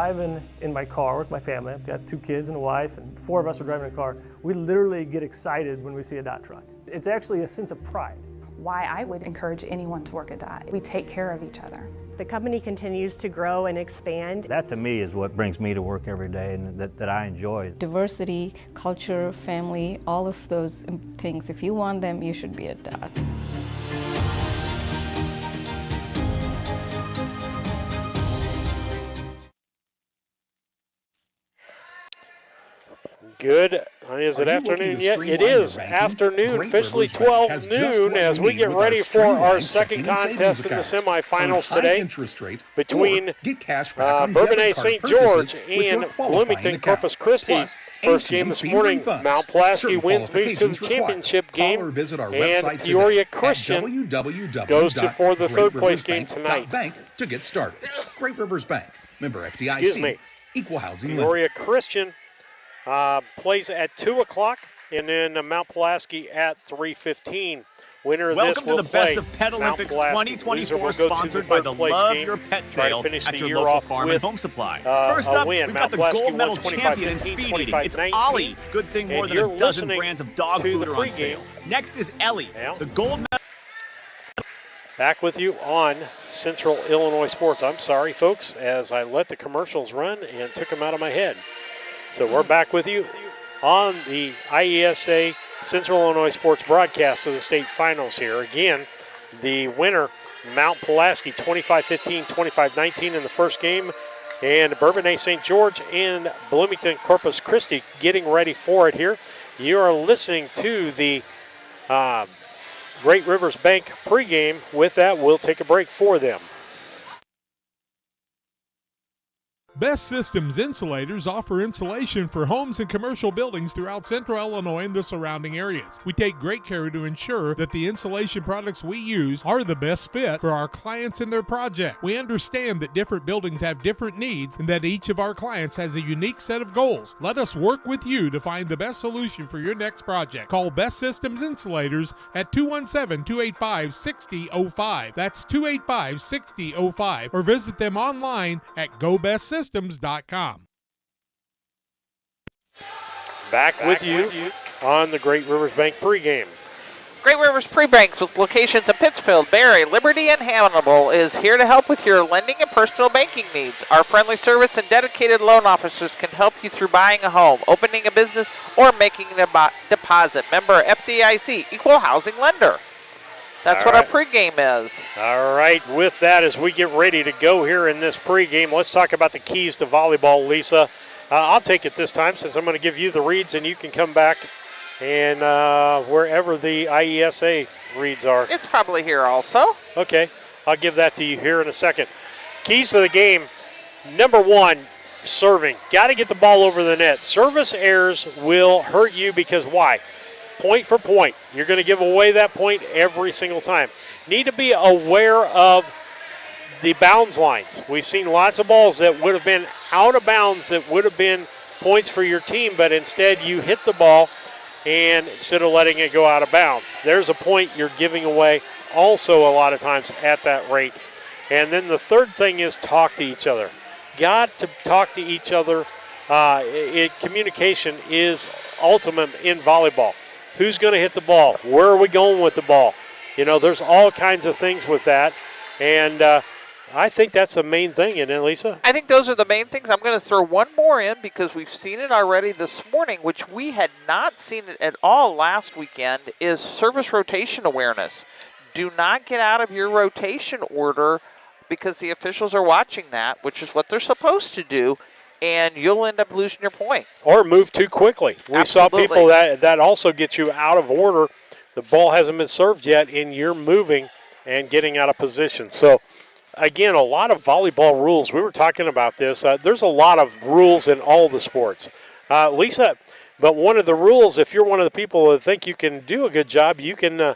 driving in my car with my family, I've got 2 kids and a wife, and 4 of us are driving a car, we literally get excited when we see a dot truck. It's actually a sense of pride. Why I would encourage anyone to work at Dot. We take care of each other. The company continues to grow and expand. That to me is what brings me to work every day and that I enjoy. Diversity, culture, family, all of those things, if you want them, you should be at Dot. Good. Is it afternoon yet? It is afternoon, officially 12 noon, as we get ready for our second contest in the semifinals today between Bourbonnais St. George and Bloomington Corpus Christi. First game this morning, Mount Pulaski wins, moves to the championship game, and Peoria Christian goes for the third place game tonight. To get started. Great Rivers Bank, member FDIC, equal housing lender. Peoria Christian plays at 2 o'clock, and then Mount Pulaski at 3:15. Winner of this will Welcome to the Best of Pet Olympics 2024, sponsored by the Love Your Pet sale at your local farm and home supply. First up, we've got the gold medal champion in speed eating. It's Ollie. Good thing more than a dozen brands of dog food are on sale. Next is Ellie, the gold medal. Back with you on Central Illinois Sports. I'm sorry, folks, as I let the commercials run and took them out of my head. So we're back with you on the IESA Central Illinois Sports broadcast of the state finals here. Again, the winner, Mount Pulaski, 25-15, 25-19 in the first game. And Bourbonnais St. George and Bloomington Corpus Christi getting ready for it here. You are listening to the Great Rivers Bank pregame. With that, we'll take a break for them. Best Systems Insulators offer insulation for homes and commercial buildings throughout Central Illinois and the surrounding areas. We take great care to ensure that the insulation products we use are the best fit for our clients and their project. We understand that different buildings have different needs and that each of our clients has a unique set of goals. Let us work with you to find the best solution for your next project. Call Best Systems Insulators at 217-285-6005. That's 285-6005, or visit them online at GoBestSystems.com. Back with you on the Great Rivers Bank pregame. Great Rivers Pre-Banks, with locations in Pittsfield, Barry, Liberty, and Hannibal, is here to help with your lending and personal banking needs. Our friendly service and dedicated loan officers can help you through buying a home, opening a business, or making a deposit. Member FDIC, equal housing lender. That's what our pregame is. All right, with that, as we get ready to go here in this pregame, let's talk about the keys to volleyball, Lisa. I'll take it this time since I'm going to give you the reads, and you can come back and wherever the IESA reads are. It's probably here also. Okay, I'll give that to you here in a second. Keys to the game, number 1, serving. Got to get the ball over the net. Service errors will hurt you because why? Point for point. You're going to give away that point every single time. Need to be aware of the bounds lines. We've seen lots of balls that would have been out of bounds that would have been points for your team, but instead you hit the ball and instead of letting it go out of bounds. There's a point you're giving away also a lot of times at that rate. And then the third thing is talk to each other. Got to talk to each other. Communication is ultimate in volleyball. Who's going to hit the ball? Where are we going with the ball? You know, there's all kinds of things with that. And I think that's the main thing, isn't it, Lisa? I think those are the main things. I'm going to throw one more in because we've seen it already this morning, which we had not seen it at all last weekend, is service rotation awareness. Do not get out of your rotation order because the officials are watching that, which is what they're supposed to do, and you'll end up losing your point. Or move too quickly. We saw people that also get you out of order. The ball hasn't been served yet, and you're moving and getting out of position. So, again, a lot of volleyball rules. We were talking about this. There's a lot of rules in all the sports. Lisa, but one of the rules, if you're one of the people that think you can do a good job, you can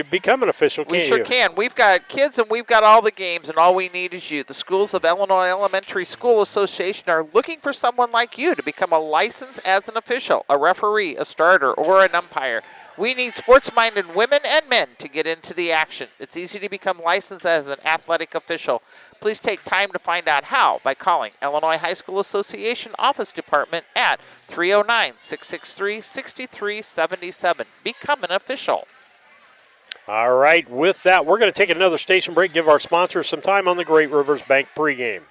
become an official, can't you? We sure can. We've got kids and we've got all the games, and all we need is you. The Schools of Illinois Elementary School Association are looking for someone like you to become a license as an official, a referee, a starter, or an umpire. We need sports-minded women and men to get into the action. It's easy to become licensed as an athletic official. Please take time to find out how by calling Illinois High School Association Office Department at 309-663-6377. Become an official. All right, with that, we're going to take another station break, give our sponsors some time on the Great Rivers Bank pregame.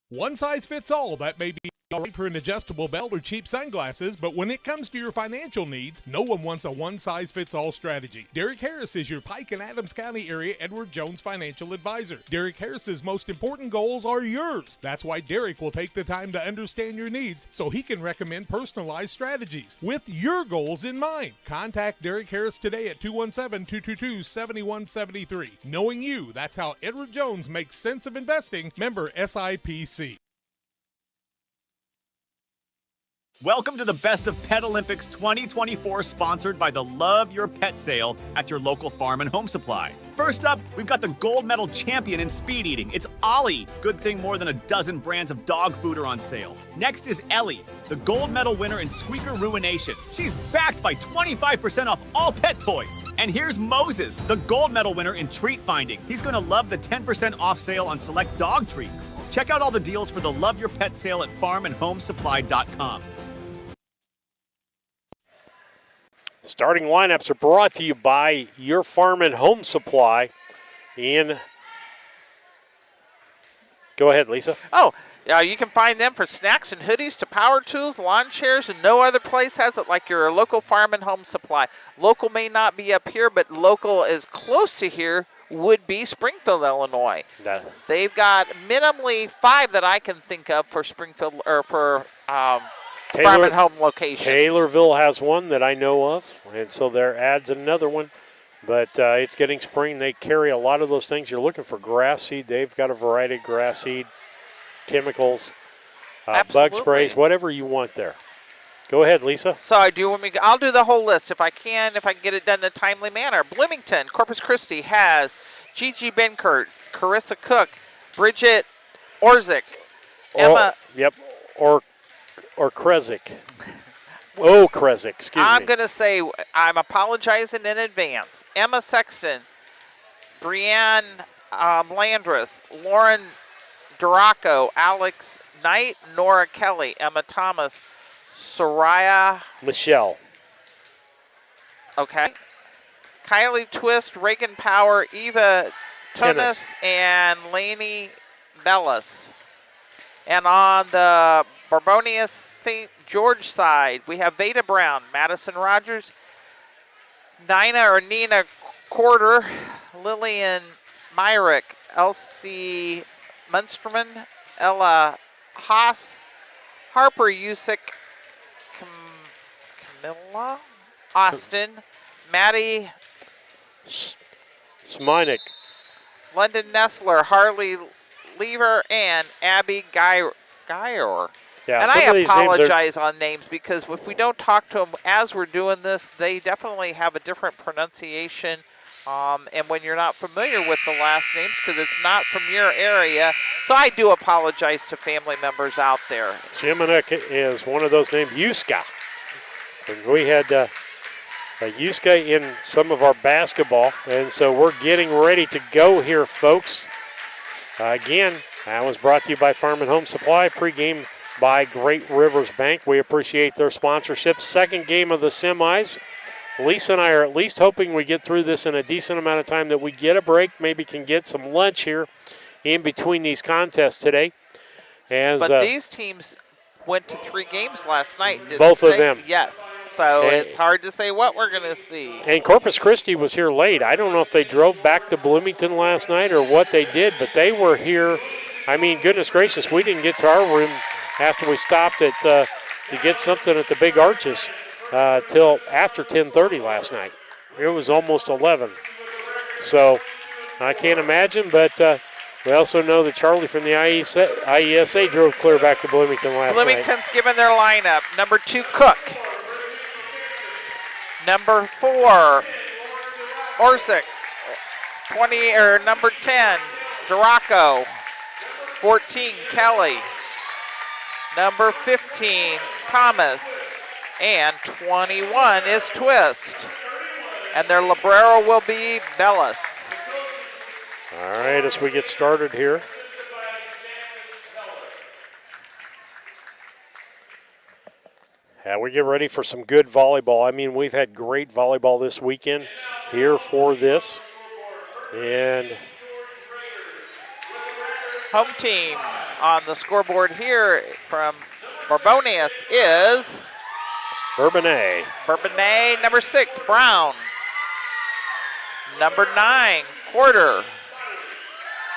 One size fits all. That may be all right for an adjustable belt or cheap sunglasses, but when it comes to your financial needs, no one wants a one-size-fits-all strategy. Derek Harris is your Pike and Adams County area Edward Jones financial advisor. Derek Harris's most important goals are yours. That's why Derek will take the time to understand your needs so he can recommend personalized strategies with your goals in mind. Contact Derek Harris today at 217-222-7173. Knowing you, that's how Edward Jones makes sense of investing. Member SIPC. Welcome to the Best of Pet Olympics 2024, sponsored by the Love Your Pet sale at your local farm and home supply. First up, we've got the gold medal champion in speed eating. It's Ollie. Good thing more than a dozen brands of dog food are on sale. Next is Ellie, the gold medal winner in squeaker ruination. She's backed by 25% off all pet toys. And here's Moses, the gold medal winner in treat finding. He's going to love the 10% off sale on select dog treats. Check out all the deals for the Love Your Pet sale at farmandhomesupply.com. Starting lineups are brought to you by Your Farm and Home Supply. Go ahead, Lisa. Oh, you can find them for snacks and hoodies to power tools, lawn chairs, and no other place has it like your local Farm and Home Supply. Local may not be up here, but local is close to here would be Springfield, Illinois. They've got minimally 5 that I can think of for Springfield or for Farm and Home locations. Taylorville has one that I know of, and so there adds another one. But it's getting spring. They carry a lot of those things. You're looking for grass seed. They've got a variety of grass seed, chemicals, bug sprays, whatever you want there. Go ahead, Lisa. So I'll do the whole list if I can get it done in a timely manner. Bloomington, Corpus Christi has Gigi Benkert, Carissa Cook, Bridget Orzik, Emma. Or Krezik. Oh, Krezik, excuse me. I'm going to say, I'm apologizing in advance. Emma Sexton, Brianne Landris, Lauren Duraco, Alex Knight, Nora Kelly, Emma Thomas, Soraya Michelle. Okay. Kylie Twist, Reagan Power, Eva Tunis, and Lainey Bellis. And on the Bourbonnais St. George side, we have Veda Brown, Madison Rogers, Nina Corder, Lillian Myrick, Elsie Munsterman, Ella Haas, Harper Usick, Camilla Austin, Maddie Sminik, London Nestler, Harley Lever, and Abby Geyer. Yeah, and I apologize on names because if we don't talk to them as we're doing this, they definitely have a different pronunciation. And when you're not familiar with the last names, because it's not from your area, so I do apologize to family members out there. Siminek is one of those named Yuska. And we had Yuska in some of our basketball, and so we're getting ready to go here, folks. Again, that was brought to you by Farm and Home Supply, pregame by Great Rivers Bank. We appreciate their sponsorship. Second game of the semis. Lisa and I are at least hoping we get through this in a decent amount of time, that we get a break, maybe can get some lunch here in between these contests today. But these teams went to 3 games last night. Both of them. Yes. So it's hard to say what we're going to see. And Corpus Christi was here late. I don't know if they drove back to Bloomington last night or what they did, but they were here. I mean, goodness gracious, we didn't get to our room after we stopped at to get something at the Big Arches till after 10:30 last night. It was almost 11. So I can't imagine, but we also know that Charlie from the IESA drove clear back to Bloomington last night. Bloomington's given their lineup. Number 2, Cook. Number 4, Orsic. Number 10, Duraco. 14, Kelly. Number 15, Thomas. And 21 is Twist. And their libero will be Bellis. All right, as we get started here. We get ready for some good volleyball. I mean, we've had great volleyball this weekend here for this. And home team on the scoreboard here from Bourbonnais is Bourbonnais. Bourbonnais, number 6, Brown. Number 9, Quarter.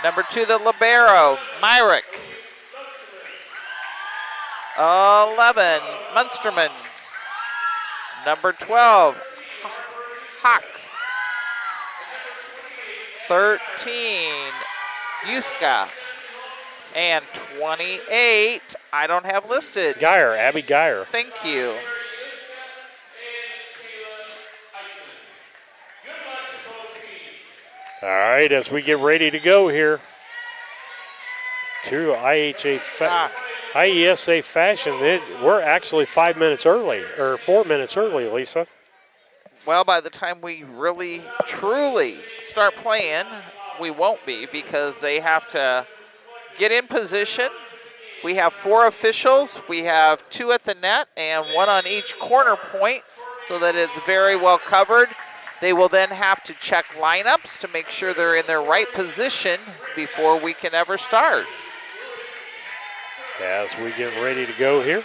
Number 2, the libero, Myrick. 11, Munsterman. Number 12, Hawks. 13, Yuska. And 28, I don't have listed. Geyer, Abby Geyer. Thank you. All right, as we get ready to go here to IESA fashion, we're actually 5 minutes early, or 4 minutes early, Lisa. Well, by the time we really, truly start playing, we won't be because they have to get in position. We have 4 officials. We have 2 at the net and 1 on each corner point so that it's very well covered. They will then have to check lineups to make sure they're in their right position before we can ever start. As we get ready to go here.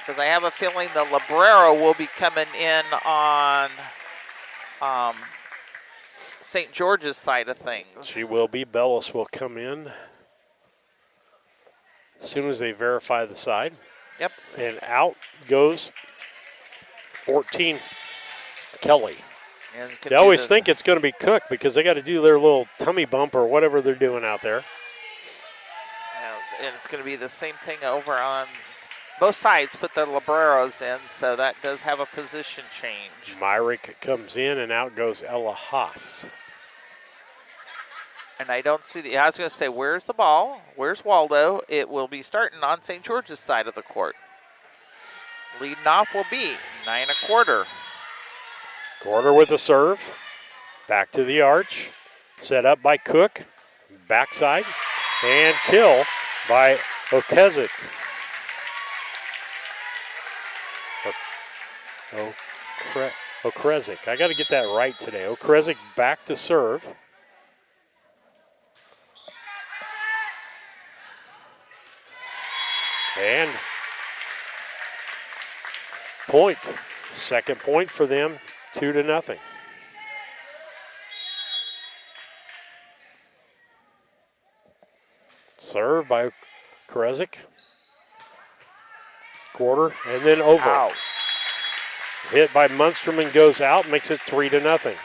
Because I have a feeling the libero will be coming in on St. George's side of things. She will be. Bellis will come in as soon as they verify the side. Yep. And out goes 14, Kelly. They always think it's going to be Cook because they got to do their little tummy bump or whatever they're doing out there. And it's going to be the same thing over on both sides, put their libreros in, so that does have a position change. Myrick comes in, and out goes Ella Haas. And I don't see I was going to say, where's the ball? Where's Waldo? It will be starting on St. George's side of the court. Leading off will be 9 1/4. Quarter with the serve. Back to the arch. Set up by Cook. Backside. And kill by Okezik. Okezik. I got to get that right today. Okezik back to serve. And point. Second point for them, 2-0. Serve by Krezik. Quarter, and then over. Ow. Hit by Munsterman, goes out, makes it 3-0.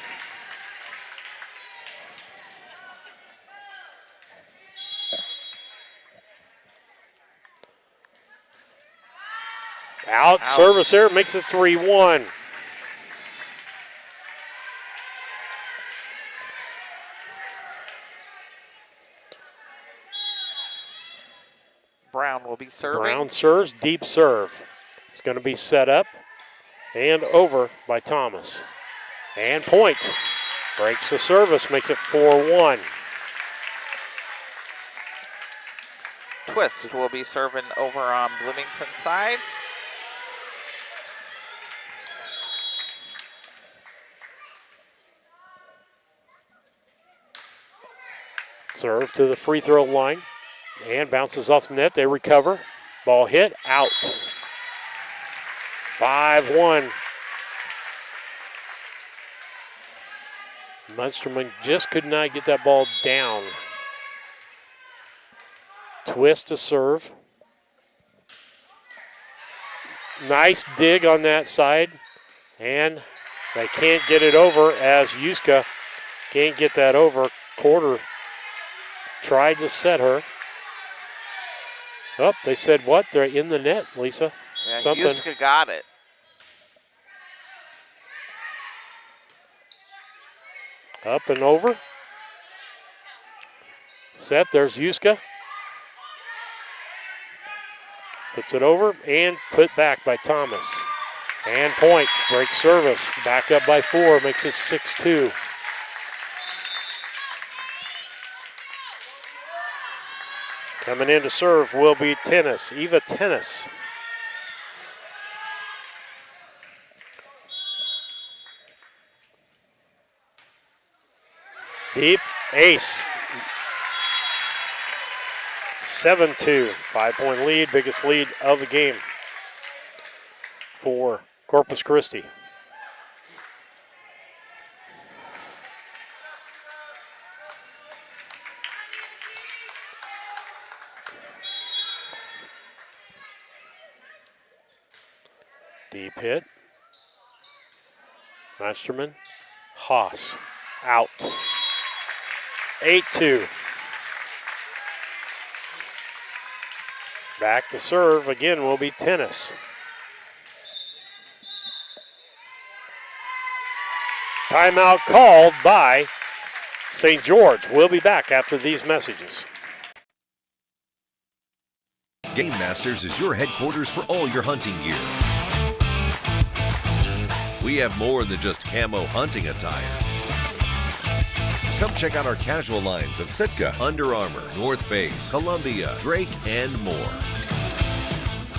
Out, service there, makes it 3-1. Brown will be serving. Brown serves, deep serve. It's going to be set up and over by Thomas. And point. Breaks the service, makes it 4-1. Twist will be serving over on Bloomington side. Serve to the free throw line and bounces off the net. They recover. Ball hit, out. 5-1. Munsterman just could not get that ball down. Twist to serve. Nice dig on that side. And they can't get it over as Yuska can't get that over. Quarter tried to set her. Oh, they said what? They're in the net, Lisa. Yeah, something. Yuska got it. Up and over. Set, there's Yuska. Puts it over and put back by Thomas. And point, break service. Back up by 4, makes it 6-2. Coming in to serve will be Tennis, Eva Tennis. Deep, ace. 7-2, 5-point lead, biggest lead of the game for Corpus Christi. Deep hit. Meisterman, Haas, out. 8-2. Back to serve again will be Tennis. Timeout called by St. George. We'll be back after these messages. Game Masters is your headquarters for all your hunting gear. We have more than just camo hunting attire. Come check out our casual lines of Sitka, Under Armour, North Face, Columbia, Drake, and more.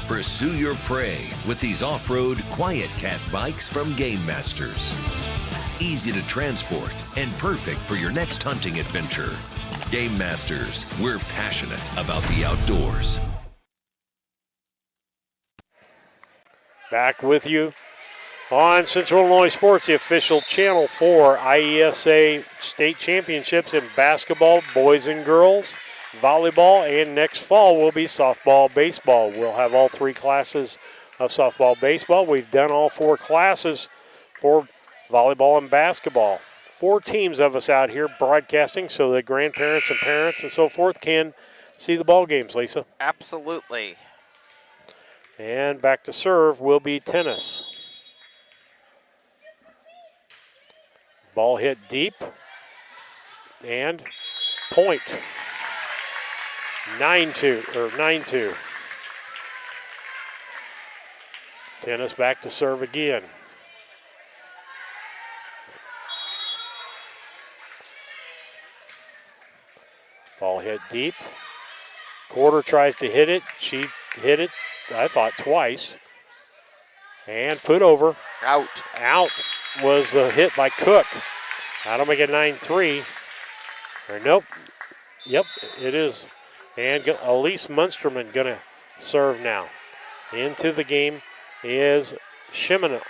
Pursue your prey with these off-road Quiet Cat bikes from Game Masters. Easy to transport and perfect for your next hunting adventure. Game Masters, we're passionate about the outdoors. Back with you on Central Illinois Sports, the official channel for IESA state championships in basketball, boys and girls, volleyball, and next fall will be softball, baseball. We'll have all 3 classes of softball, baseball. We've done all 4 classes for volleyball and basketball. 4 teams of us out here broadcasting so that grandparents and parents and so forth can see the ball games, Lisa. Absolutely. And back to serve will be Tennis. Ball hit deep and point. 9-2. Tennis back to serve again. Ball hit deep. Quarter tries to hit it. She hit it, I thought, twice. And put over. Out. Out was the hit by Cook. That'll make it 9-3. Or nope. Yep, it is. And Elise Munsterman going to serve now. Into the game is Shimanek.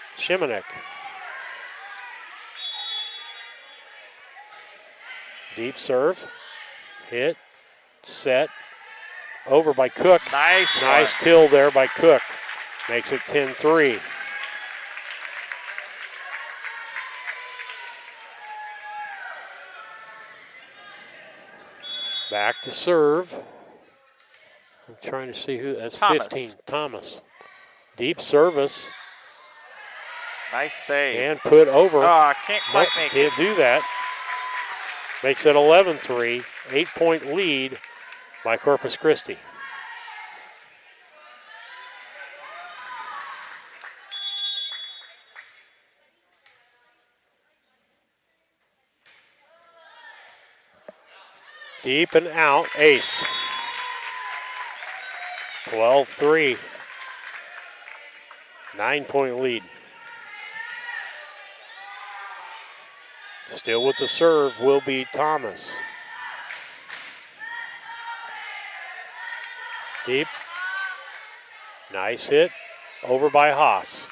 Deep serve. Hit. Set. Over by Cook. Nice kill there by Cook. Makes it 10-3. Back to serve. I'm trying to see who. That's Thomas. 15. Thomas. Deep service. Nice save. And put over. Oh, I can't quite make it. Can't do that. Makes it 11-3. 8-point lead by Corpus Christi. Deep and out, ace. 12-3. 9-point lead. Still with the serve will be Thomas. Deep. Nice hit. Over by Haas.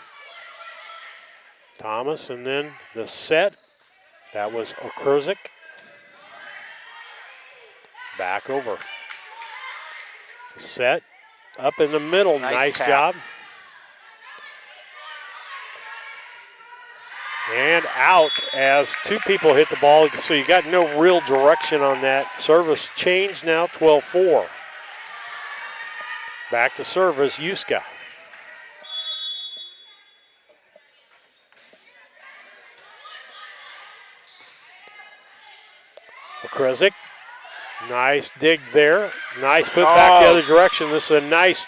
Thomas, and then the set. That was Okurzik. Back over. Set. Up in the middle. Nice job. And out as 2 people hit the ball. So you got no real direction on that. Service change now, 12-4. Back to service, Yuska. Okrezik. Nice dig there. Nice put back the other direction. This is a nice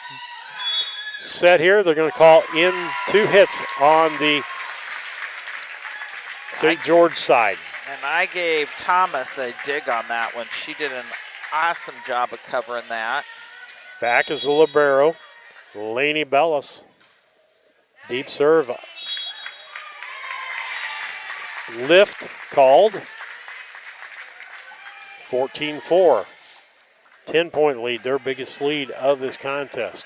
set here. They're going to call in 2 hits on the St. George side. And I gave Thomas a dig on that one. She did an awesome job of covering that. Back is the libero, Lainey Bellis. Deep serve. Lift called. 14-4. 10-point lead, their biggest lead of this contest.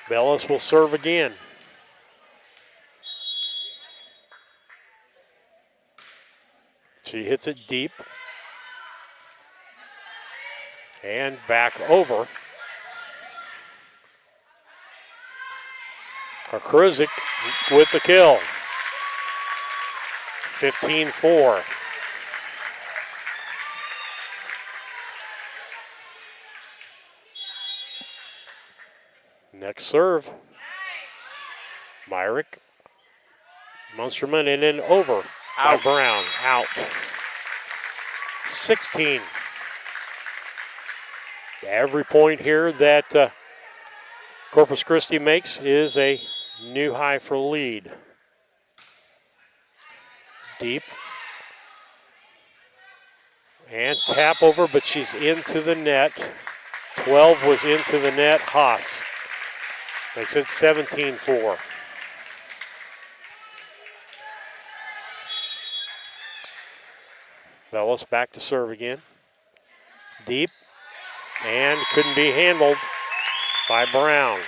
Bellis will serve again. She hits it deep. And back over. Krizik with the kill. 15-4. Next serve. Myrick. Munsterman and then over by Brown. Out. 16. Every point here that Corpus Christi makes is a new high for lead. Deep. And tap over, but she's into the net. 12 was into the net. Haas makes it 17-4. Bellis back to serve again. Deep. And couldn't be handled by Brown.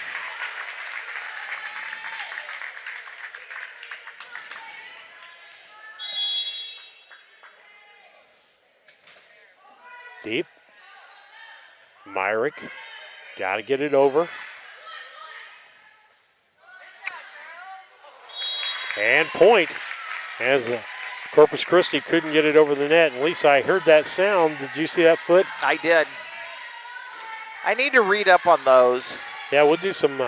Deep. Myrick. Got to get it over. And point as Corpus Christi couldn't get it over the net. And Lisa, I heard that sound. Did you see that foot? I did. I need to read up on those. Yeah, we'll do some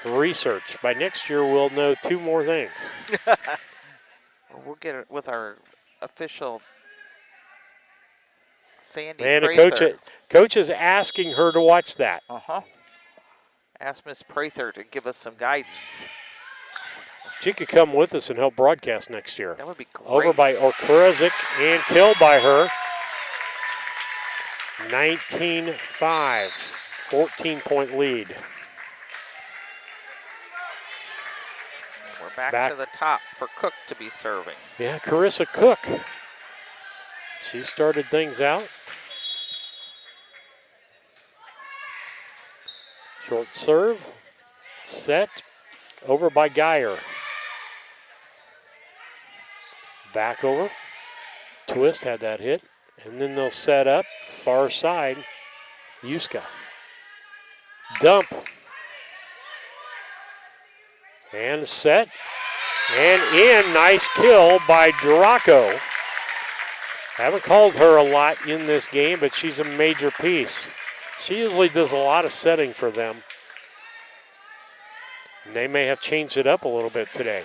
research. By next year, we'll know 2 more things. We'll get it with our official Sandy And Prather. coach is asking her to watch that. Ask Miss Prather to give us some guidance. She could come with us and help broadcast next year. That would be great. Over by Okrezik and killed by her. 19-5, 14-point lead. We're back to the top for Cook to be serving. Yeah, Carissa Cook. She started things out. Short serve, set, over by Geyer. Back over, twist had that hit. And then they'll set up, far side, Yuska. Dump. And set. And in, nice kill by Duraco. Haven't called her a lot in this game, but she's a major piece. She usually does a lot of setting for them. And they may have changed it up a little bit today.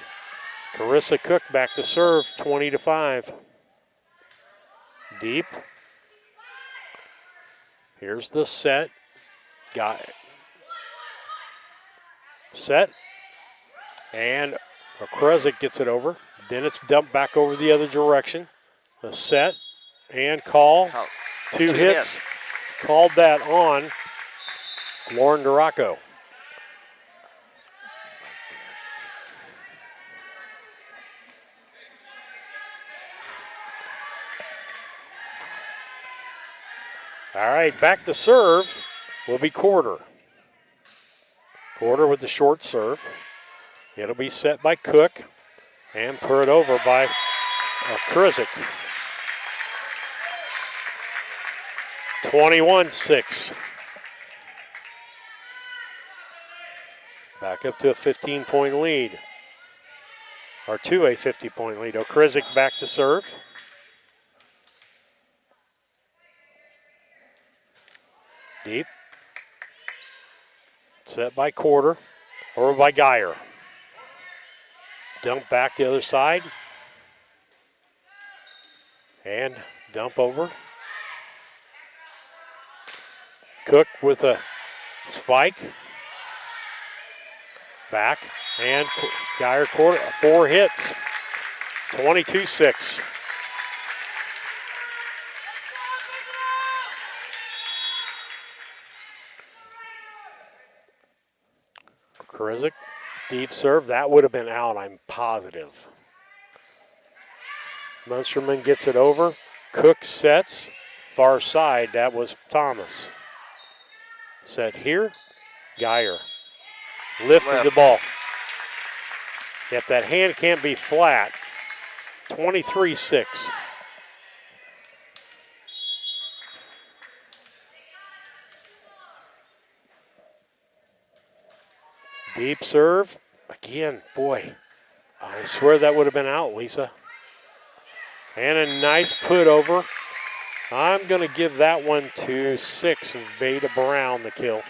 Carissa Cook back to serve, 20-5. Deep. Here's the set. Got it. Set. And Okrezik gets it over. Then it's dumped back over the other direction. The set and call. 2 hits. Called that on Lauren Duraco. All right, back to serve will be Quarter. Quarter with the short serve. It'll be set by Cook and put over by Krizik. 21-6. Back up to a 15-point lead. Or to a 50-point lead. Okrezik back to serve. Deep. Set by Quarter. Over by Geyer. Dump back the other side. And dump over. Cook with a spike. Back, and Geyer 4 hits. 22-6. Krizik, deep serve. That would have been out, I'm positive. Munsterman gets it over. Cook sets. Far side, that was Thomas. Set here. Geyer lifted the ball. Yep, that hand can't be flat. 23-6. Deep serve. Again, boy, I swear that would have been out, Lisa. And a nice put over. I'm going to give that one to 6, Veda Brown, the kill.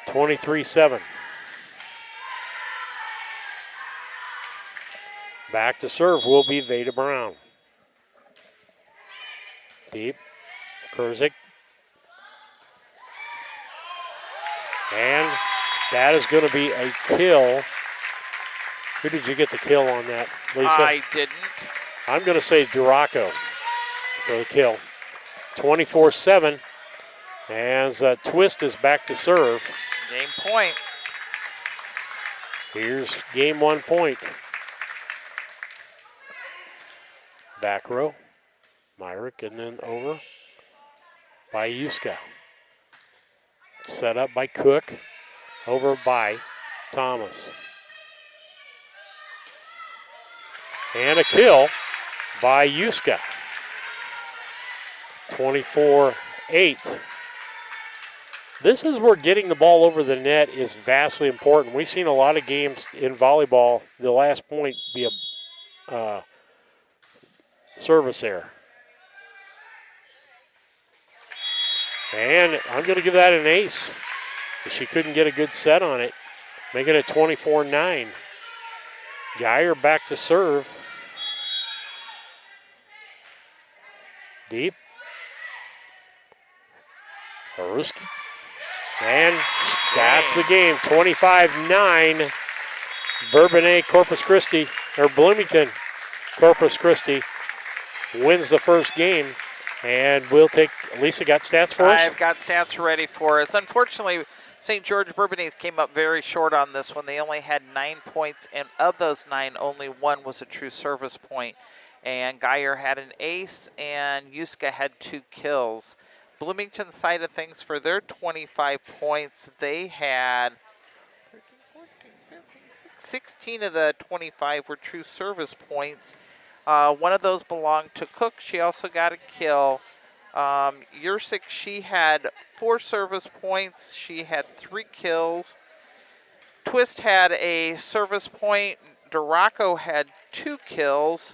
23-7. Back to serve will be Veda Brown. Deep. Kurzik. And that is going to be a kill. Who did you get the kill on that, Lisa? I didn't. I'm going to say Duraco for the kill. 24-7 as Twist is back to serve. Game point. Here's game 1 point. Back row. Myrick and then over by Yuska. Set up by Cook. Over by Thomas. And a kill by Yuska. 24-8. This is where getting the ball over the net is vastly important. We've seen a lot of games in volleyball, the last point be a service error. And I'm going to give that an ace. She couldn't get a good set on it, making it 24-9. Geyer back to serve. Deep. Haruski. And that's the game, 25-9. Bourbonnais, Corpus Christi, or Bloomington, Corpus Christi wins the first game. And we'll take, Lisa got stats for us? I've got stats ready for us. Unfortunately, St. George Bourbonnais came up very short on this one. They only had 9 points, and of those 9, only 1 was a true service point. And Geyer had an ace, and Yuska had 2 kills. Bloomington's side of things, for their 25 points, they had 16 of the 25 were true service points. One of those belonged to Cook. She also got a kill. Yursik, she had 4 service points. She had 3 kills. Twist had a service point. Duraco had 2 kills.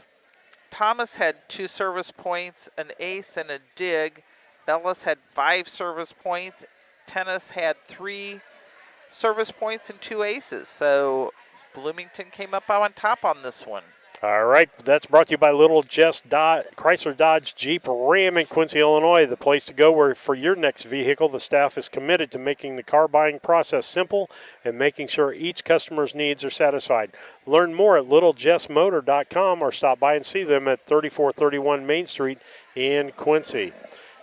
Thomas had 2 service points, an ace and a dig. Bellis had 5 service points. Tennis had 3 service points and 2 aces. So Bloomington came up on top on this one. All right, that's brought to you by Little Jess Chrysler Dodge Jeep Ram in Quincy, Illinois, the place to go where for your next vehicle, the staff is committed to making the car buying process simple and making sure each customer's needs are satisfied. Learn more at littlejessmotor.com or stop by and see them at 3431 Main Street in Quincy.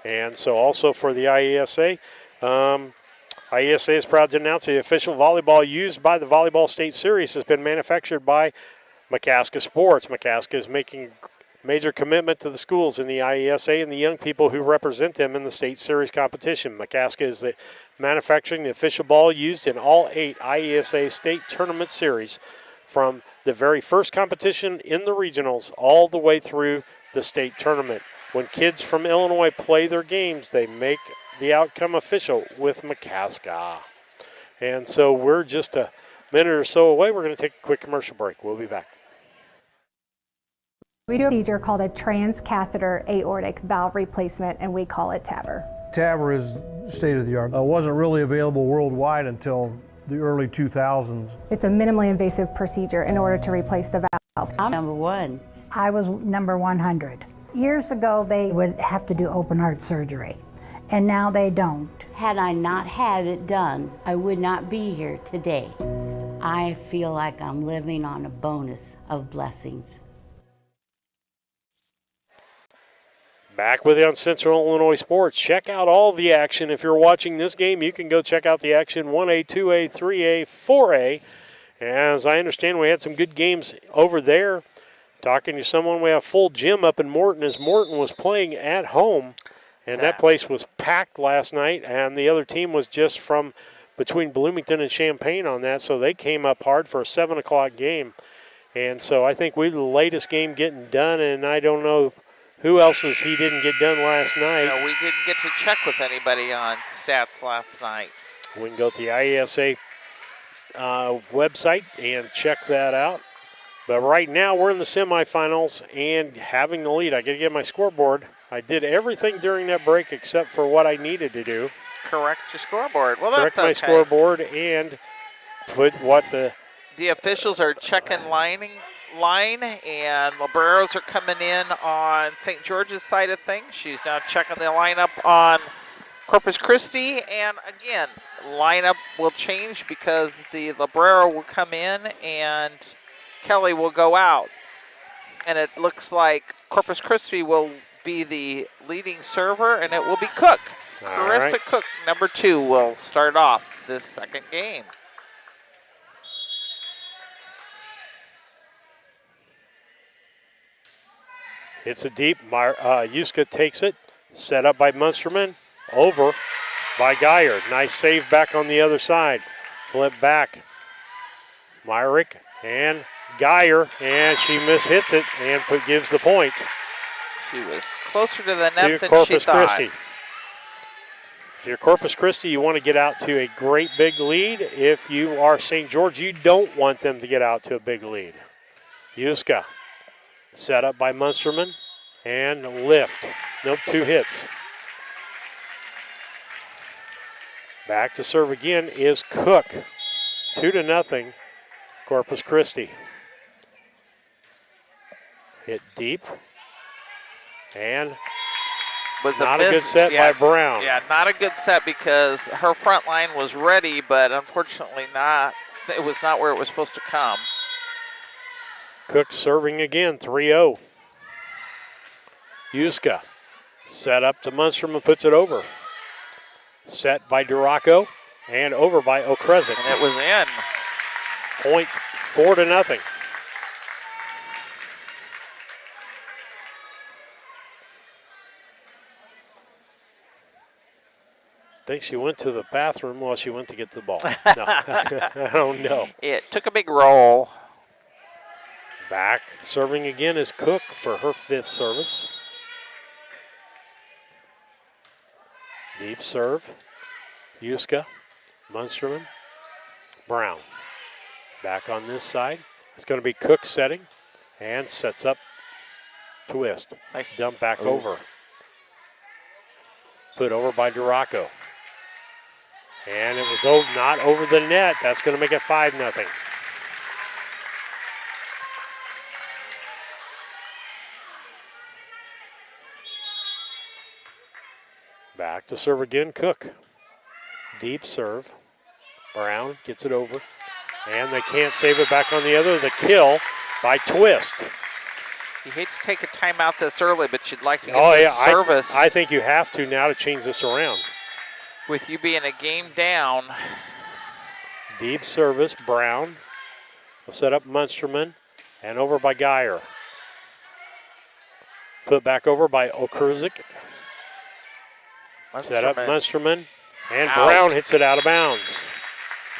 And so also for the IESA, IESA is proud to announce the official volleyball used by the Volleyball State Series has been manufactured by McCaska Sports. McCaska is making major commitment to the schools in the IESA and the young people who represent them in the state series competition. McCaska is manufacturing the official ball used in all 8 IESA state tournament series, from the very first competition in the regionals all the way through the state tournament. When kids from Illinois play their games, they make the outcome official with McCaska. And so we're just a minute or so away. We're going to take a quick commercial break. We'll be back. We do a procedure called a transcatheter aortic valve replacement, and we call it TAVR. TAVR is state of the art. Wasn't really available worldwide until the early 2000s. It's a minimally invasive procedure in order to replace the valve. I'm number 1. I was number 100. Years ago, they would have to do open heart surgery. and now they don't. Had I not had it done, I would not be here today. I feel like I'm living on a bonus of blessings. Back with you on Central Illinois Sports. Check out all the action. If you're watching this game, you can go check out the action 1A, 2A, 3A, 4A. As I understand, we had some good games over there. Talking to someone, we have full gym up in Morton as Morton was playing at home. And that place was packed last night, and the other team was just from between Bloomington and Champaign on that, so they came up hard for a 7 o'clock game. And so I think we're the latest game getting done, and I don't know who else's he didn't get done last night. No, we didn't get to check with anybody on stats last night. We can go to the IESA website and check that out. But right now we're in the semifinals and having the lead. I got to get my scoreboard. I did everything during that break except for what I needed to do. Correct your scoreboard. Well, that's correct my scoreboard and put what the officials are checking line, and Libreros are coming in on St. George's side of things. She's now checking the lineup on Corpus Christi, and again, lineup will change because the Librero will come in and Kelly will go out. And it looks like Corpus Christi will be the leading server, and it will be Cook. Carissa Cook, number 2, will start off this second game. It's a deep. Yuska takes it. Set up by Munsterman. Over by Geyer. Nice save back on the other side. Flip back. Myrick and Geyer. And she mishits it and gives the point. She was closer to the net than Corpus she thought. Christi. If you're Corpus Christi, you want to get out to a great big lead. If you are St. George, you don't want them to get out to a big lead. Yuska. Set up by Munsterman and lift. Nope, 2 hits. Back to serve again is Cook. 2-0, Corpus Christi. Hit deep. And not a good set by Brown. Yeah, not a good set because her front line was ready, but unfortunately it was not where it was supposed to come. Cook serving again, 3-0. Yuska set up to Munsterman, puts it over. Set by Duraco and over by Okresic. And it was in. Point 4-0. I think she went to the bathroom while she went to get the ball. No, I don't know. It took a big roll. Back serving again is Cook for her 5th service. Deep serve. Yuska, Munsterman, Brown. Back on this side. It's going to be Cook setting and sets up twist. Nice dump back over. Put over by Duraco. And it was not over the net. That's going to make it 5-0. Back to serve again, Cook. Deep serve. Brown gets it over. And they can't save it back on the other. The kill by Twist. You hate to take a timeout this early, but you'd like to get service. I think you have to now to change this around. With you being a game down. Deep service, Brown. Will set up Munsterman and over by Geyer. Put back over by Okresic. Set up Munsterman, and Brown hits it out of bounds.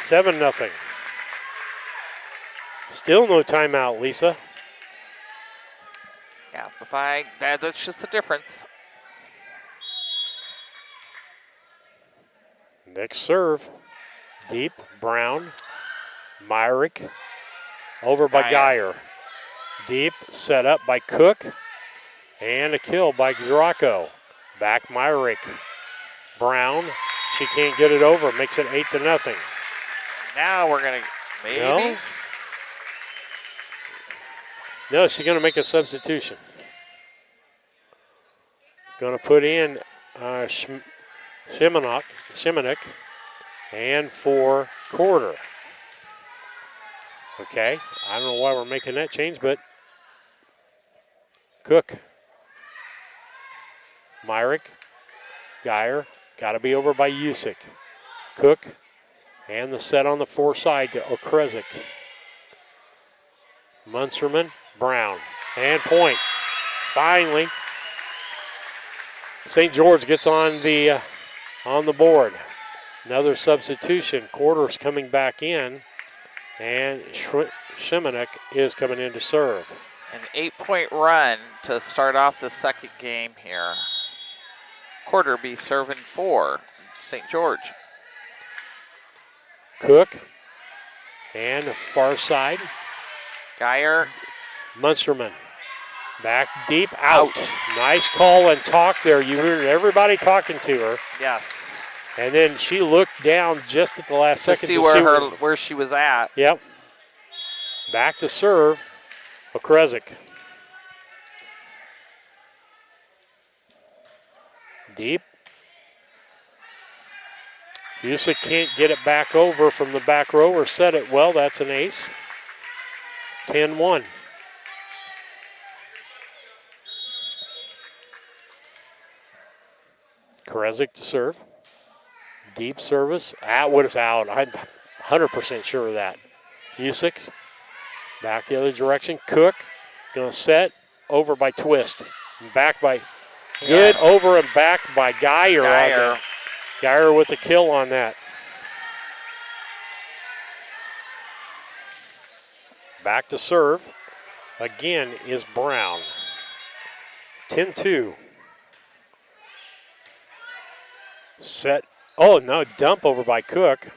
7-0. Still no timeout, Lisa. Yeah, that's just the difference. Next serve, deep, Brown, Myrick, over by Geyer. Deep, set up by Cook, and a kill by Duraco. Back Myrick. Brown, she can't get it over, makes it 8-0. Now we're going to, maybe? No, she's going to make a substitution. Going to put in Shimonek, and for Quarter. Okay, I don't know why we're making that change, but Cook, Myrick, Geyer, got to be over by Usick. Cook, and the set on the fore side to Okresic. Munsterman, Brown, and point. Finally, St. George gets on the board. Another substitution. Quarter's coming back in, and Shimonek is coming in to serve. An 8-point run to start off the second game here. Quarter be serving for St. George. Cook, and far side. Geyer. Munsterman. Back deep, out. Nice call and talk there. You heard everybody talking to her. Yes. And then she looked down just at the last second to see where she was at. Yep. Back to serve, Okresic. Deep. Usick can't get it back over from the back row or set it well. That's an ace. 10-1. Okresic to serve. Deep service. Atwood is out. I'm 100% sure of that. Usick. Back the other direction. Cook. Going to set. Over by Twist. Back by... Good over and back by Geyer. Geyer with the kill on that. Back to serve. Again is Brown. 10-2. Set. Oh, no, dump over by Cook.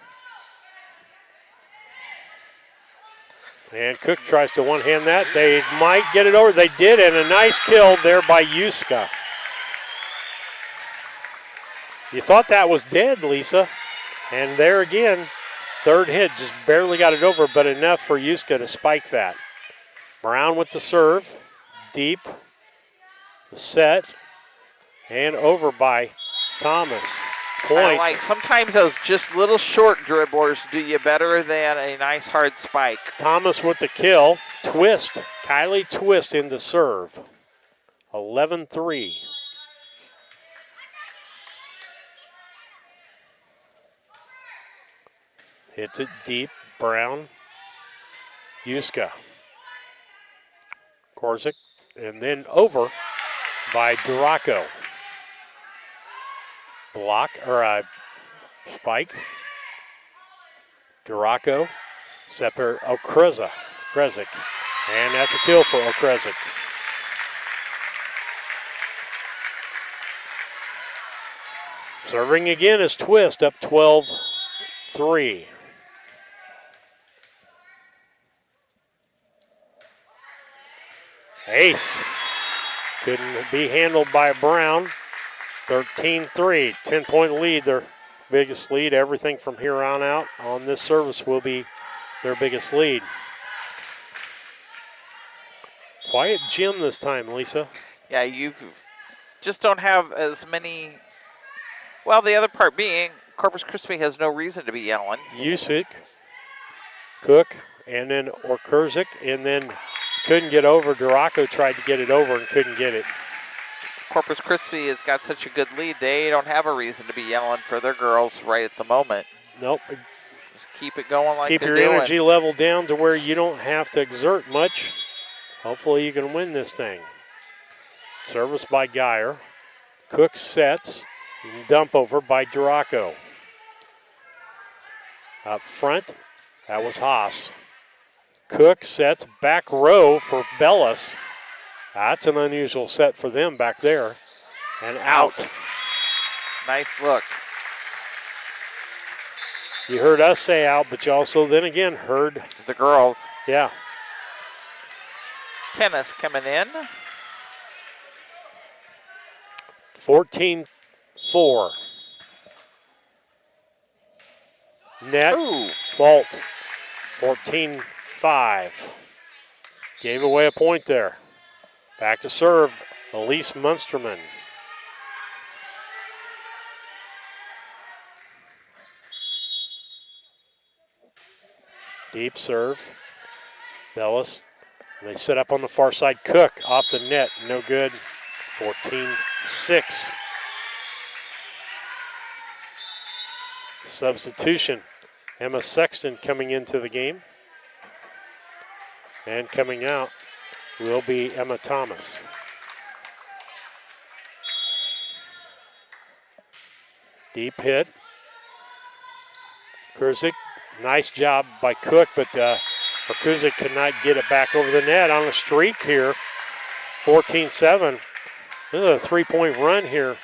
And Cook tries to one-hand that. They might get it over. They did, and a nice kill there by Yuska. You thought that was dead, Lisa. And there again, third hit, just barely got it over, but enough for Yuska to spike that. Brown with the serve. Deep. Set. And over by Thomas. Point. Like sometimes those just little short dribblers do you better than a nice hard spike. Thomas with the kill. Twist. Kylie Twist into serve. 11-3. Hits it deep. Brown. Yuska. Korzik. And then over by Duraco. Block, or spike. Duraco. Sepper Okresic. And that's a kill for Okresic. Serving again is Twist, up 12-3. Ace. Couldn't be handled by Brown. 13-3, 10-point lead, their biggest lead. Everything from here on out on this service will be their biggest lead. Quiet gym this time, Lisa. Yeah, you just don't have as many. Well, the other part being Corpus Christi has no reason to be yelling. Usick, Cook, and then Okresic, and then couldn't get over. Duraco tried to get it over and couldn't get it. Corpus Christi has got such a good lead, they don't have a reason to be yelling for their girls right at the moment. Nope. Just keep it going like keep they're your doing. Energy level down to where you don't have to exert much. Hopefully you can win this thing. Service by Geyer. Cook sets. Dump over by Duraco. Up front, that was Haas. Cook sets back row for Bellis. That's an unusual set for them back there. And out. Nice look. You heard us say out, but you also then again heard the girls. Yeah. Tennis coming in. 14-4. Net. Ooh. Fault. 14-5. Gave away a point there. Back to serve, Elise Munsterman. Deep serve. Bellis. And they set up on the far side. Cook off the net. No good. 14-6. Substitution. Emma Sexton coming into the game. And coming out will be Emma Thomas. Deep hit. Kurzik, nice job by Cook, but Kurzik could not get it back over the net on a streak here. 14-7. This is a three-point run here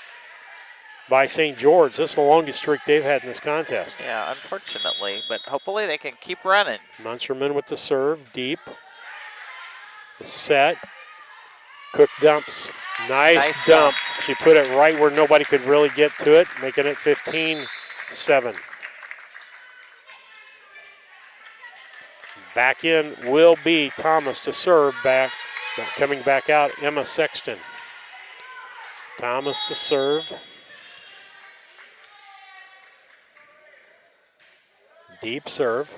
by St. George. This is the longest streak they've had in this contest. Yeah, unfortunately, but hopefully they can keep running. Munsterman with the serve, deep. The set. Cook dumps. Nice dump. She put it right where nobody could really get to it, making it 15-7. Back in will be Thomas to serve back. Coming back out, Emma Sexton. Thomas to serve. Deep serve.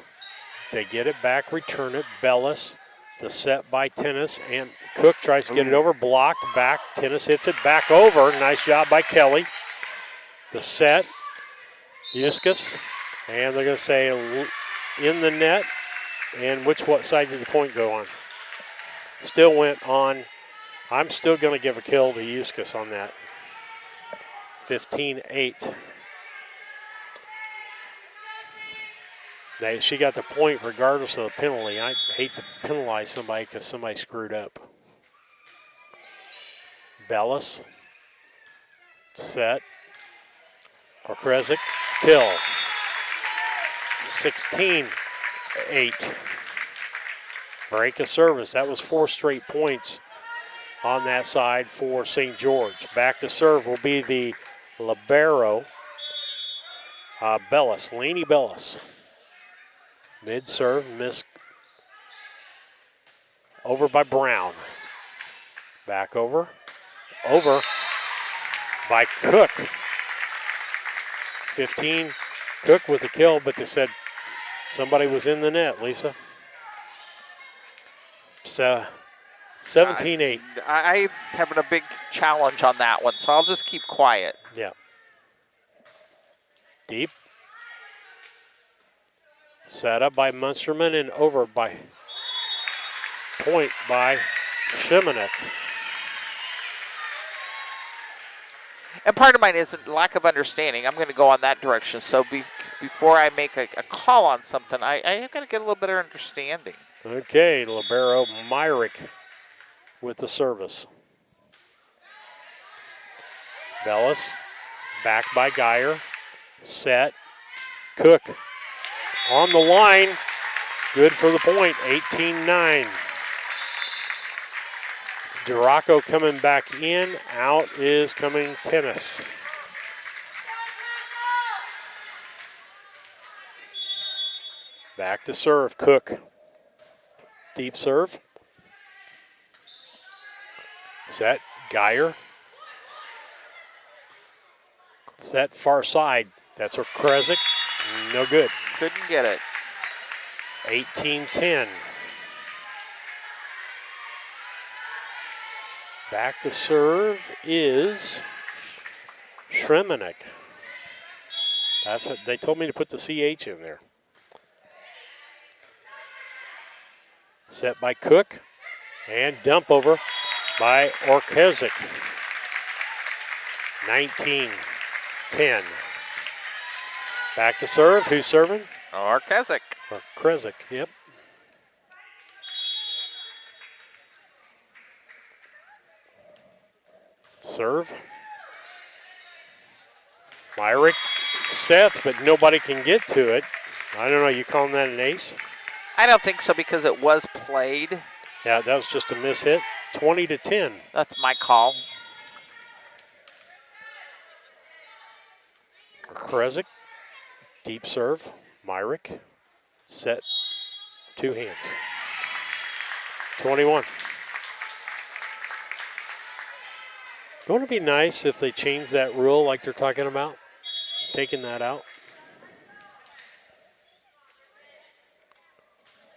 They get it back, return it. Bellis. The set by Tennis, and Cook tries to get it over, blocked, back. Tennis hits it back over. Nice job by Kelly. The set, Yuskus, and they're going to say in the net. And what side did the point go on? Still went on. I'm still going to give a kill to Yuskus on that. 15-8. She got the point regardless of the penalty. I hate to penalize somebody because somebody screwed up. Bellis. Set. Okrezik. Kill. 16-8. Break of service. That was 4 straight points on that side for St. George. Back to serve will be the libero. Bellis. Laney Bellis. Mid serve, miss. Over by Brown. Back over. Over by Cook. 15. Cook with the kill, but they said somebody was in the net, Lisa. So 17-8. I'm having a big challenge on that one, so I'll just keep quiet. Yeah. Deep. Set up by Munsterman and over by point by Shimanek. And part of mine isn't lack of understanding. I'm going to go on that direction. So before I make a call on something, I got to get a little better understanding. Okay, libero Myrick with the service. Bellis, back by Geyer. Set. Cook. On the line, good for the point, 18-9. Duraco coming back in, out is coming Tennis. Back to serve, Cook. Deep serve. Set, Geyer. Set far side, that's for Kresick, no good. Couldn't get it. 18-10. Back to serve is Shremanek. They told me to put the CH in there. Set by Cook and dump over by Orkezik. 19-10. Back to serve. Who's serving? Orkezik. Kresick, yep. Serve. Myrick sets, but nobody can get to it. I don't know, you calling that an ace? I don't think so because it was played. Yeah, that was just a miss hit. 20-10. That's my call. Kresick. Deep serve. Myrick. Set. 2 hands. 21. Wouldn't it be nice if they changed that rule like they're talking about? Taking that out.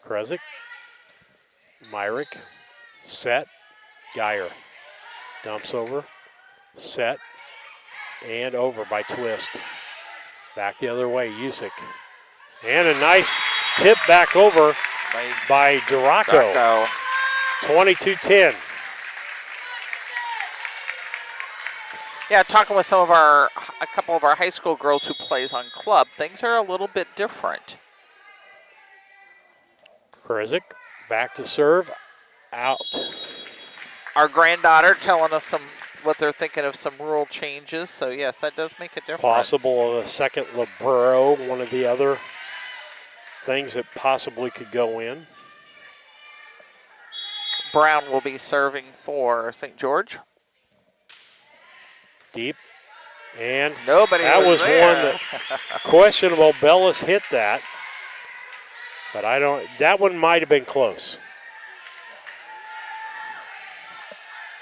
Kresick, Myrick, set, Geyer. Dumps over, set, and over by Twist. Back the other way, Usick. And a nice tip back over by Duraco. 22-10. Yeah, talking with a couple of our high school girls who plays on club, things are a little bit different. Kresick, back to serve, out. Our granddaughter telling us what they're thinking of some rule changes. So yes, that does make a difference. Possible a second libero, one of the other things that possibly could go in. Brown will be serving for St. George. Deep. And nobody that was there. One that questionable. Bellis hit that. But that one might have been close.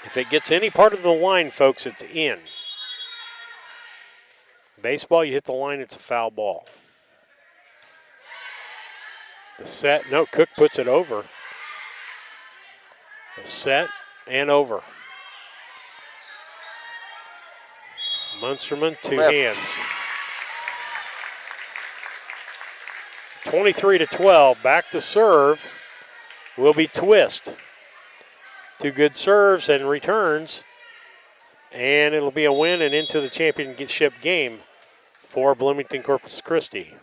If it gets any part of the line, folks, it's in. Baseball, you hit the line, it's a foul ball. The set, no, Cook puts it over. The set and over. Munsterman, two hands. 23-12, back to serve will be Twist. Two good serves and returns, and it'll be a win and into the championship game for Bloomington Corpus Christi.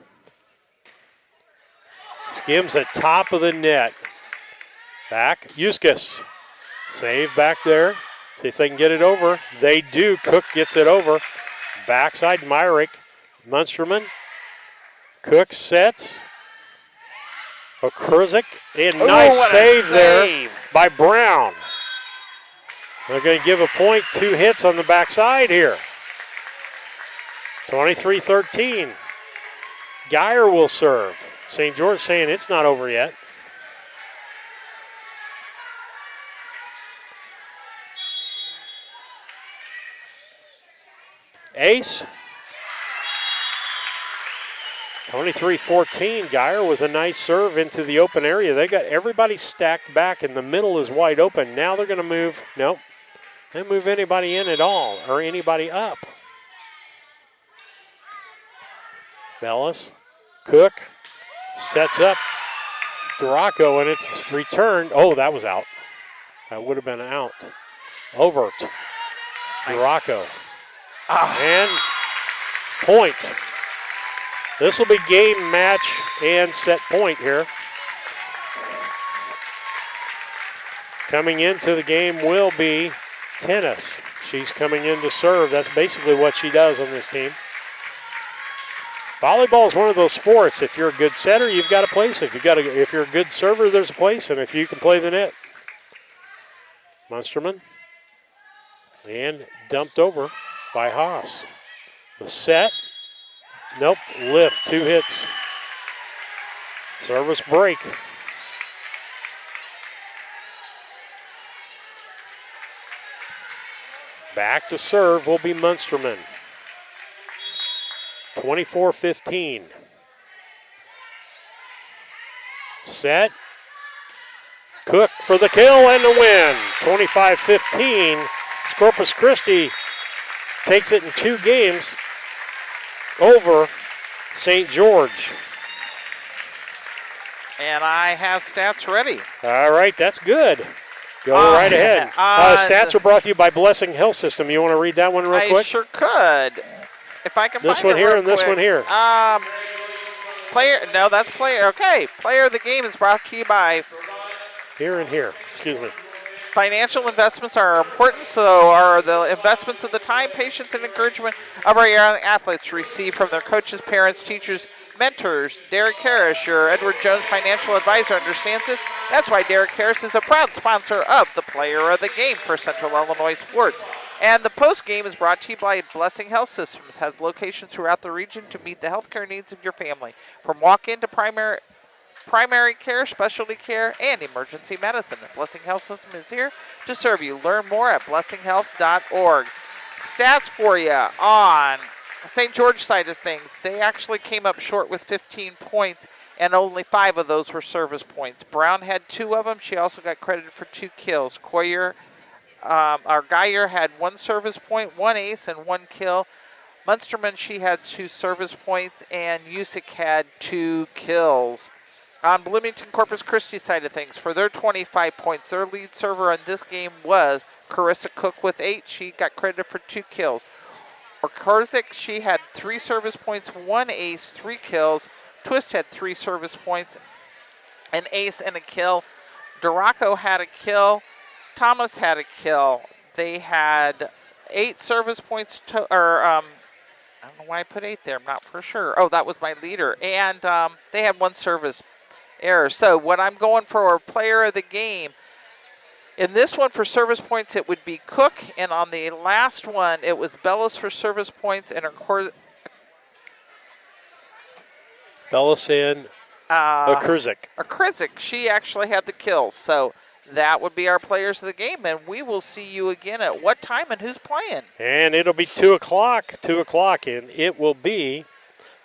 Skims at top of the net. Back, Euskis. Save back there. See if they can get it over. They do. Cook gets it over. Backside, Myrick. Munsterman. Cook sets. Okruzik. And nice save there by Brown. They're going to give a point, 2 hits on the backside here. 23-13. Geyer will serve. St. George saying it's not over yet. Ace. 23-14. Geyer with a nice serve into the open area. They got everybody stacked back, and the middle is wide open. Now they're going to move. Nope. They don't move anybody in at all or anybody up. Bellis. Cook sets up Duraco, and it's returned. Oh, that was out. That would have been out. Overt. Duraco. And point. This will be game, match, and set point here. Coming into the game will be Tennis. She's coming in to serve. That's basically what she does on this team. Volleyball is one of those sports. If you're a good setter, you've got a place. If you're a good server, there's a place. And if you can play the net. Munsterman. And dumped over by Haas. The set. Nope. Lift. 2 hits. Service break. Back to serve will be Munsterman. 24-15. Set. Cook for the kill and the win. 25-15. Corpus Christi takes it in 2 games over St. George. And I have stats ready. All right, that's good. Go right ahead. Stats are brought to you by Blessing Health System. You want to read that one real quick? I sure could. If I can this find one it here real and this quick. one here. Player. No, that's player. Okay. Player of the game is brought to you by. Here and here. Excuse me. Financial investments are important, so are the investments of the time, patience, and encouragement of our young athletes receive from their coaches, parents, teachers, mentors. Derek Harris, your Edward Jones financial advisor, understands this. That's why Derek Harris is a proud sponsor of the Player of the Game for Central Illinois Sports. And the post game is brought to you by Blessing Health Systems, has locations throughout the region to meet the healthcare needs of your family, from walk-in to primary care, specialty care, and emergency medicine. Blessing Health System is here to serve you. Learn more at blessinghealth.org. Stats for you on St. George side of things. They actually came up short with 15 points, and only 5 of those were service points. Brown had 2 of them. She also got credited for 2 kills. Geyer had 1 service point, 1 ace, and 1 kill. Munsterman, she had 2 service points, and Usyk had 2 kills. On Bloomington Corpus Christi side of things, for their 25 points, their lead server in this game was Carissa Cook with 8. She got credited for 2 kills. Korzik, she had 3 service points, 1 ace, 3 kills. Twist had 3 service points, an ace, and a kill. Duraco had a kill. Thomas had a kill. They had 8 service points, I don't know why I put 8 there. I'm not for sure. Oh, that was my leader. And they had 1 service error. So what I'm going for player of the game, in this one for service points, it would be Cook. And on the last one, it was Bellis for service points. And Bellis and Krizik. She actually had the kills. So that would be our players of the game, and we will see you again at what time and who's playing. And it'll be 2 o'clock, and it will be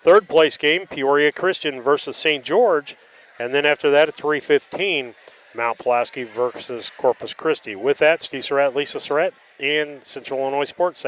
third place game, Peoria Christian versus St. George, and then after that at 3:15, Mount Pulaski versus Corpus Christi. With that, Steve Surratt, Lisa Surratt, and Central Illinois Sports say